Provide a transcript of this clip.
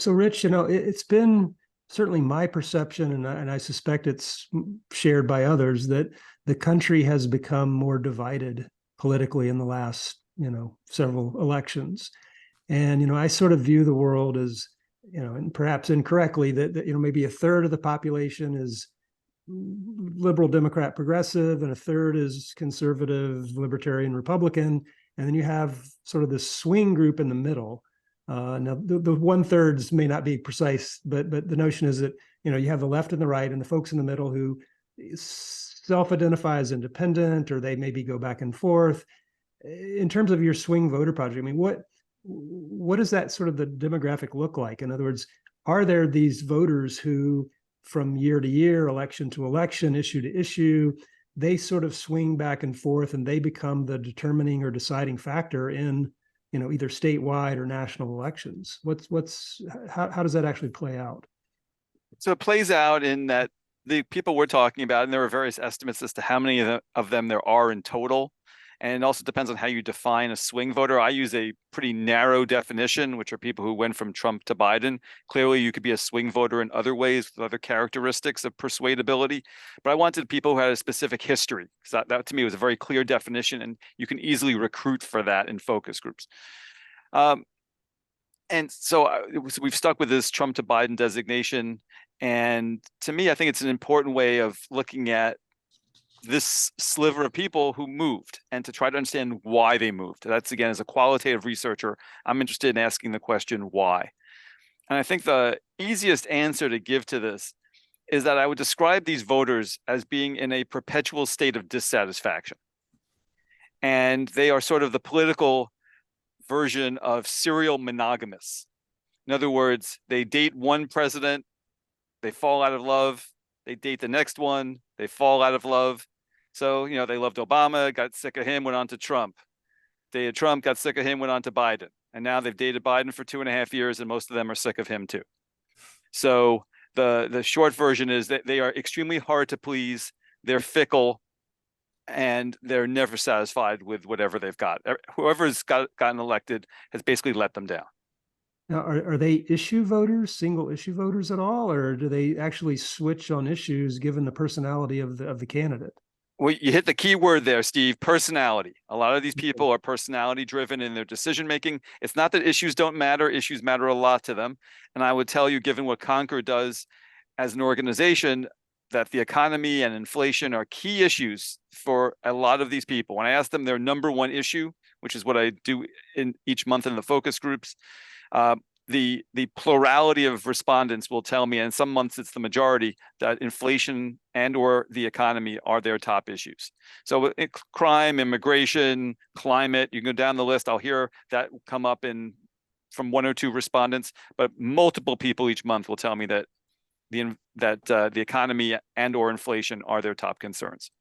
So Rich, it's been certainly my perception, and I suspect it's shared by others, that the country has become more divided politically in the last, several elections. And, I sort of view the world as, and perhaps incorrectly, that maybe a third of the population is liberal, Democrat, progressive, and a third is conservative, libertarian, Republican. And then you have sort of this swing group in the middle. Now, the one thirds may not be precise, but the notion is that you have the left and the right, and the folks in the middle who self-identify as independent, or they maybe go back and forth. In terms of your swing voter project, I mean, what does that sort of the demographic look like? In other words, are there these voters who, from year to year, election to election, issue to issue, they sort of swing back and forth, and they become the determining or deciding factor in either statewide or national elections? How does that actually play out? So it plays out in that the people we're talking about, and there are various estimates as to how many of them there are in total. And it also depends on how you define a swing voter. I use a pretty narrow definition, which are people who went from Trump to Biden. Clearly, you could be a swing voter in other ways with other characteristics of persuadability. But I wanted people who had a specific history, because that to me was a very clear definition, and you can easily recruit for that in focus groups. And so we've stuck with this Trump to Biden designation. And to me, I think it's an important way of looking at this sliver of people who moved and to try to understand why they moved. That's, again, as a qualitative researcher, I'm interested in asking the question, why? And I think the easiest answer to give to this is that I would describe these voters as being in a perpetual state of dissatisfaction. And they are sort of the political version of serial monogamists. In other words, they date one president, they fall out of love, they date the next one, they fall out of love. So, they loved Obama, got sick of him, went on to Trump. Dated Trump, got sick of him, went on to Biden. And now they've dated Biden for 2.5 years, and most of them are sick of him too. So the short version is that they are extremely hard to please, they're fickle, and they're never satisfied with whatever they've got. Whoever's gotten elected has basically let them down. Now, are they issue voters, single issue voters at all, or do they actually switch on issues given the personality of the candidate? Well, you hit the key word there, Steve, personality. A lot of these people are personality driven in their decision making. It's not that issues don't matter. Issues matter a lot to them. And I would tell you, given what Concord does as an organization, that the economy and inflation are key issues for a lot of these people. When I ask them their number one issue, which is what I do in each month in the focus groups, the plurality of respondents will tell me, and some months it's the majority, that inflation and or the economy are their top issues. So crime, immigration, climate, you can go down the list. I'll hear that come up from one or two respondents, but multiple people each month will tell me that the economy and or inflation are their top concerns.